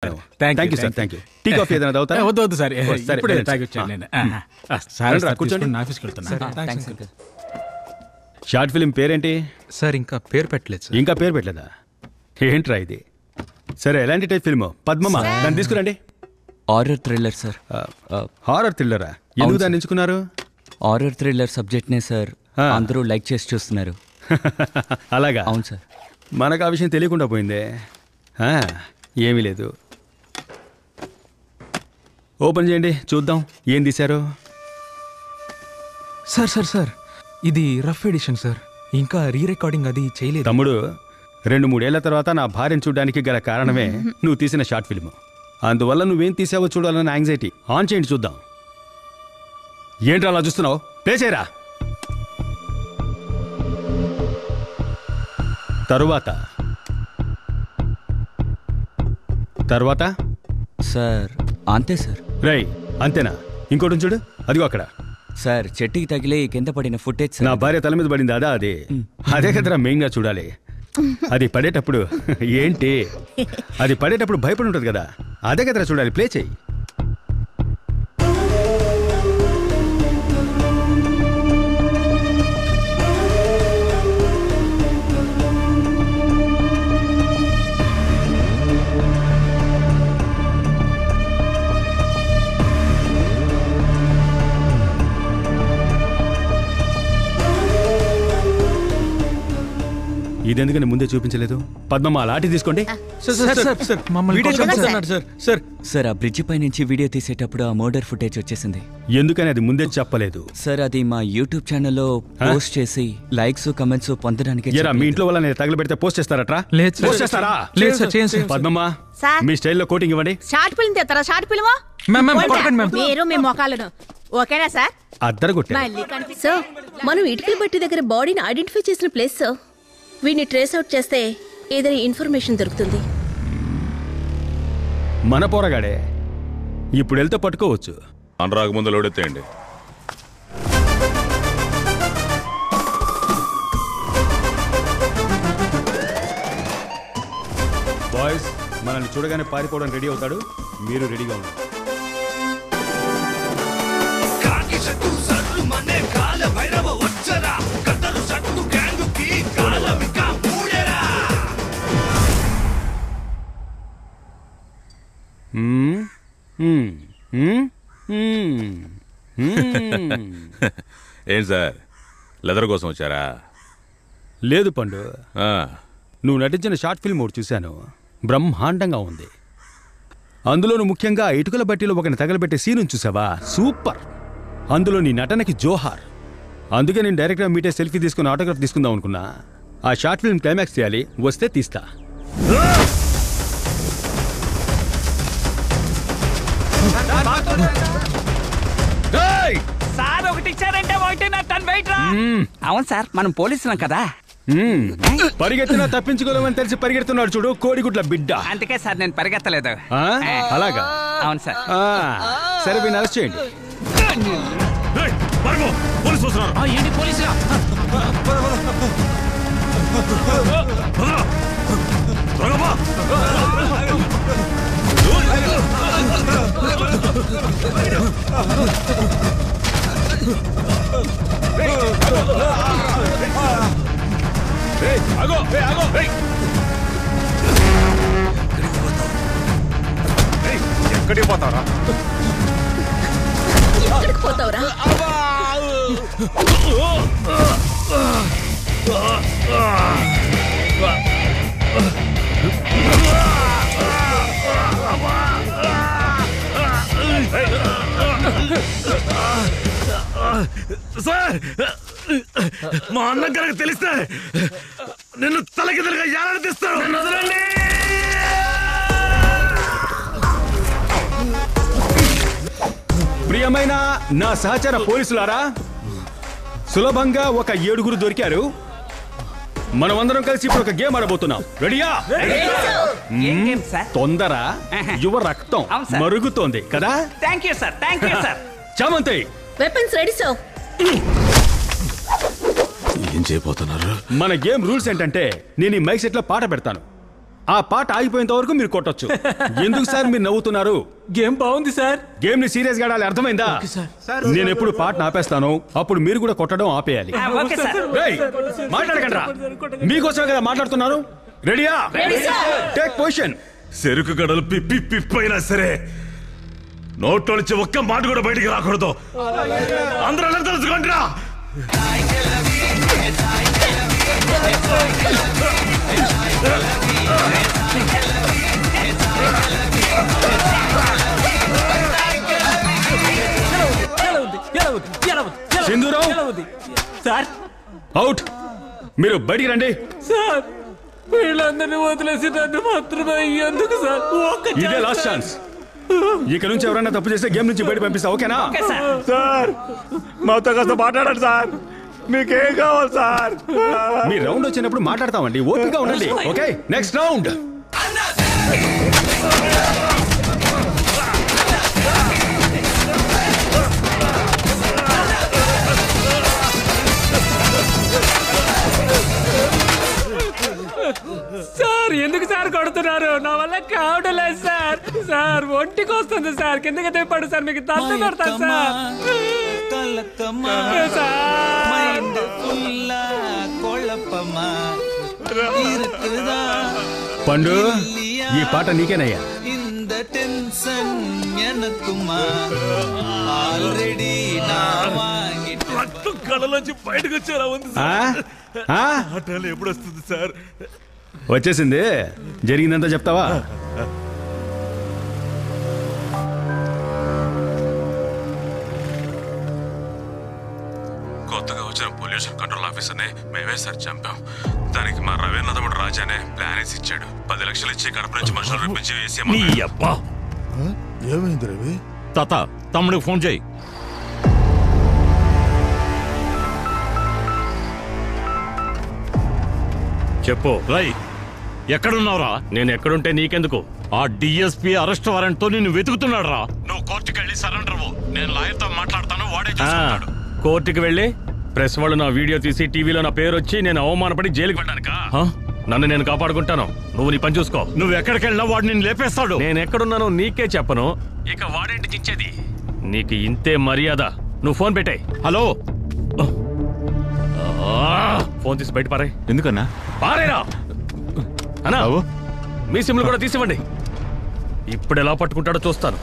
Welcome. Thank you sir, thank you. Tea coffee ఏదైనా తాగుతారా? వద్దు సార్, ఇప్పుడే తాగొచ్చాను నేను. సార్ కూర్చోండి, ఆఫీస్కి వెళ్తాను. షార్ట్ ఫిల్మ్ పేరేంటి సార్? ఇంకా పేరు పెట్టలేదు సార్. ఇంకా పేరు పెట్టలేదా? ఏంట్రా ఇది? సరే, ఎలాంటి టైప్ ఫిల్మ్? పద్మమా? దాన్ని తీసుకురండి. Horror thriller sir. హారర్ థ్రిల్లరా? ఎందుకు దాన్ని ఎంచుకున్నారు? హారర్ థ్రిల్లర్ సబ్జెక్ట్నే సార్ అందరూ లైక్ చేసి చూస్తున్నారు. అలాగా? అవును సార్. మనకు ఆ విషయం తెలియకుండా పోయిందే. ఏమీ లేదు, ఓపెన్ చేయండి చూద్దాం ఏం తీశారు. సార్ సార్ సార్, ఇది రఫ్ ఎడిషన్ సార్. ఇంకా రీ రికార్డింగ్ అది చేయలేదు. తమ్ముడు, 2-3 ఏళ్ల తర్వాత నా భార్యను చూడడానికి గల కారణమే నువ్వు తీసిన షార్ట్ ఫిల్మ్. అందువల్ల నువ్వేం తీసావో చూడాలన్న యాంగ్జైటీ. ఆన్ చేయండి చూద్దాం. ఏంట్రా అలా చూస్తున్నావు? ప్లే చేయరా. తరువాత సార్ అంతే సార్. రై, అంతేనా? ఇంకోటి చూడు, అదిగో అక్కడ. సార్ చెట్టుకి తగిలే కింద పడిన ఫుటేజ్. నా భార్య తల మీద పడింది అదా? అదే కదరా మెయిన్ గా చూడాలి. అది పడేటప్పుడు ఏంటి, అది పడేటప్పుడు భయపడి ఉంటుంది కదా, అదే కదరా చూడాలి. ప్లే చేయి. ఇదెందుకని ముందే చూపించలేదు? పద్మమ్మ, లాఠీ తీసుకోండి. సార్ ఆ బ్రిడ్జి పై నుంచి వీడియో తీసేటప్పుడు ఆ మర్డర్ ఫుటేజ్ వచ్చేసింది. ఎందుకని అది ముందే చెప్పలేదు? సార్ అది మా యూట్యూబ్ ఛానల్లో పోస్ట్ చేసి లైక్స్ కమెంట్స్ పొందడానికి. మీ ఇంట్లో వాళ్ళని తగలబెడితే పోస్ట్ చేస్తారట్రా? పోస్ట్ చేస్తారా? పద్మమ్మ, మీ స్టైల్లో కోటింగ్ ఇవ్వండి. షార్ట్ ఫిల్మ్ తెస్తారా? షార్ట్ ఫిల్మ్ మీరు మీ మొఖాలను ఓకేనా సార్? అద్దరగొట్టే సార్, మనం ఇటుకల బట్టి దగ్గర బాడీని ఐడెంటిఫై చేసిన ప్లేస్ సార్. వీడిని ట్రేస్ అవుట్ చేస్తే ఏదైనా ఇన్ఫర్మేషన్ దొరుకుతుంది. మన పోరగాడే, ఇప్పుడు వెళ్తే పట్టుకోవచ్చు. అనరాగ ముందు లోడెత్తేయండి. బాయ్స్, మనల్ని చూడగానే పారిపోవడం రెడీ అవుతాడు. మీరు రెడీగా ఉన్నారు. ఏం సార్, లెదర్ కోసం వచ్చారా? లేదు పండు, నువ్వు నటించిన షార్ట్ ఫిల్మ్ ఒకటి చూశాను, బ్రహ్మాండంగా ఉంది. అందులోను ముఖ్యంగా ఇటుకల బట్టీలో ఒకరిని తగలబెట్టే సీన్ చూసావా? సూపర్. అందులో నీ నటనకి జోహార్. అందుకే నేను డైరెక్ట్గా మీటే సెల్ఫీ తీసుకుని ఆటోగ్రాఫ్ తీసుకుందాం అనుకున్నా. ఆ షార్ట్ ఫిల్మ్ క్లైమాక్స్ చేయాలి, వస్తే తీస్తా. సార్ ఒకటి ఇచ్చారంటే ఒకటి నా టన్ వెయిట్ రా. అవును సార్, మనం పోలీసులం కదా. పరిగెత్తినా తప్పించుకోలేమని తెలిసి పరిగెడుతున్నాడు చూడు, కోడిగుడ్ల బిడ్డ. అందుకే సార్ నేను పరిగెత్తలేదు. అలాగా? అవును సార్. సరే, వీళ్ళని అరెస్ట్ చేయండి. ఏంటి పోలీసులా? ఎక్కడికి పోతారా? ఎక్కడికి పోతావురా? సార్, మా అన్న గారికి తెలిస్తే నిన్ను తలకిదలుగా యాలాడిస్తాడు. ప్రియమైన నా సహచర పోలీసులారా, సులభంగా ఒక 7గురు దొరికారు. మనమందరం కలిసి ఇప్పుడు ఒక గేమ్ ఆడబోతున్నాం. రెడీయా? తొందర యువ రక్తం మరుగుతోంది కదా. Thank you sir, thank you sir. చామంతి, వెపన్స్ రెడీ సార్. ఏం చేయబోతున్నారు? మన గేమ్ రూల్స్ ఏంటంటే, నేను ఈ మైక్ సెట్ లో పాట పెడతాను. ఆ పాట ఆగిపోయేంత వరకు మీరు కొట్టొచ్చు. ఎందుకు సార్ మీరు నవ్వుతున్నారు? గేమ్ బాగుంది సార్. గేమ్ ని సీరియస్ గా ఆడాలి, అర్థమైందా? నేను ఎప్పుడు పాటను ఆపేస్తాను అప్పుడు మీరు కూడా కొట్టడం ఆపేయాలి. మాట్లాడకండి రా, మీకోసమే కదా మాట్లాడుతున్నారు. రెడీయా? Take position. చెరుకు గడలు పిప్పి పిప్పైనా సరే నోట్లో నుంచి ఒక్క మాట కూడా బయటికి రాకూడదు. అందరూ ఎలా తెలుసుకోండిరా. అవుట్. మీరు బయటికి రండి. సార్ వీళ్ళందరినీ వదిలేసి నన్ను మాత్రమే ఎందుకు సార్? ఇదే లాస్ట్ ఛాన్స్. ఇక నుంచి ఎవరైనా తప్పు చేస్తే గేమ్ నుంచి బయట పంపిస్తా, ఓకేనా? సార్ మాతో కాస్త మాట్లాడండి సార్. మీకేం కావాలి సార్? మీ రౌండ్ వచ్చినప్పుడు మాట్లాడతామండి, ఓపికగా ఉండండి. Okay, next round. సార్ ఎందుకు సార్ కొడుతున్నారు? నా వల్ల కావడం లేదు సార్. సార్ ఒంటికి వస్తుంది సార్, కిందకి తెప్పడు సార్. మీకు దండ పెడతాను సార్. పండు, ఈ పాట నీకేనయ్యా. కళ్ళలోంచి బయటకు వచ్చేలా ఉంది సార్. ఎప్పుడు వస్తుంది సార్? వచ్చేసింది. జరిగిందంతా చెప్తావా? కొత్తగా వచ్చిన పొల్యూషన్ కంట్రోల్ ఆఫీసర్ని మేమే సార్ చంపాం. దానికి మా రవీంద్ర తమ్ముడు రాజానే ప్లాన్ వేసి ఇచ్చాడు. 10 లక్షలు ఇచ్చి కడప నుంచి మనుషులు రప్పించి ఏమైంది రవి? తాత, తమ్ముడికి ఫోన్ చేయి. చెప్పు. రై, ఎక్కడున్నావురా? నేను ఎక్కడుంటే నీకెందుకు? ఆ డిఎస్పీ అరెస్ట్ వారెంట్ తో నిన్ను వెతుకుతున్నాడు రా. నువ్వు కోర్టుకి వెళ్ళి సరెండర్ అవ్వు. నేను లాయర్ తో మాట్లాడతాను, వాడే చూసుకుంటాడు. కోర్టుకి వెళ్ళి ప్రెస్ వాళ్ళు నా వీడియో తీసి టీవీలో నా పేరు వచ్చి నేను అవమానపడి జైలుకి వెళ్ళడానికా? నన్ను నేను కాపాడుకుంటాను, నువ్వు నీ పని చూసుకో. నువ్వు ఎక్కడికి వెళ్ళినా వాడు నిన్ను లేపేస్తాడు. నేను ఎక్కడున్నానో నీకే చెప్పను, ఇక వాడేంటి చించేది? నీకు ఇంతే మర్యాద. నువ్వు ఫోన్ పెట్టాయి. హలో, ఫోన్ తీసి బయట పారే. ఎందుకన్నా? పారేరా అన్నా. మీ సిమ్లు కూడా తీసివ్వండి. ఇప్పుడు ఎలా పట్టుకుంటాడో చూస్తాను.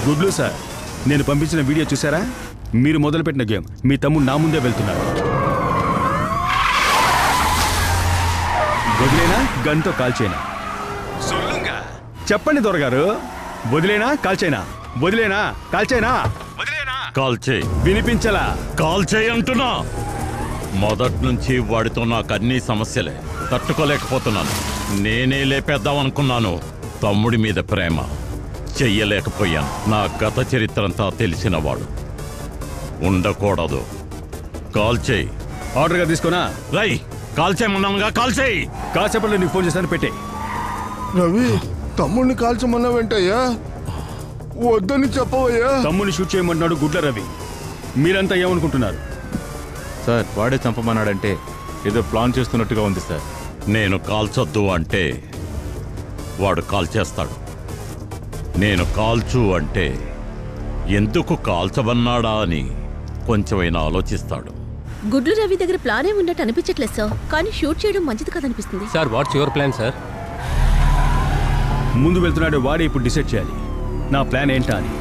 గుడ్లు సార్, నేను పంపించిన వీడియో చూసారా? మీరు మొదలుపెట్టిన గేమ్ మీ తమ్ముడు నా ముందే వెళ్తున్నాడు. వదిలేనా గన్తో కాల్చేనా? చెప్పండి దొరగారు. వదిలేనా కాల్చేనా? వదిలేనా కాల్చేనా? కాల్ చేయి. వినిపించలా? కాల్ చేయి అంటున్నా. మొదటి నుంచి వాడితో నాకు అన్ని సమస్యలే, తట్టుకోలేకపోతున్నాను. నేనే లేపేద్దాం అనుకున్నాను. తమ్ముడి మీద ప్రేమ, చెయ్యలేకపోయాను. నా గత చరిత్రంతా తెలిసినవాడు, ఉండకూడదు. కాల్ చేయి. ఆర్డర్గా తీసుకోనా? రై, కాల్ చేయమన్నానుగా, కాల్ చేయి. కాసేపట్లో నీకు ఫోన్ చేస్తాను, పెట్టే. రవి, తమ్ముడిని కాల్చమన్నా వెంటయ్యా, వద్దని చెప్పవయ్యా. తమ్ముడిని షూట్ చేయమంటున్నాడు గుడ్ల రవి. మీరంతా ఏమనుకుంటున్నారు? సార్, వాడే చంపమన్నాడంటే ఏదో ప్లాన్ చేస్తున్నట్టుగా ఉంది సార్. నేను కాల్చొద్దు అంటే వాడు కాల్ చేస్తాడు. నేను కాల్చు అంటే ఎందుకు కాల్చబన్నాడా అని కొంచెమైనా ఆలోచిస్తాడు. గుడ్లు రవి దగ్గర ప్లాన్ ఏమి ఉన్నట్టు అనిపించట్లేదు సార్, కానీ షూట్ చేయడం మంచిది కాదనిపిస్తుంది sir. What's your plan sir? ముందు వెళ్తున్నాడు వాడే ఇప్పుడు డిసైడ్ చేయాలి నా ప్లాన్ ఏంటా అని.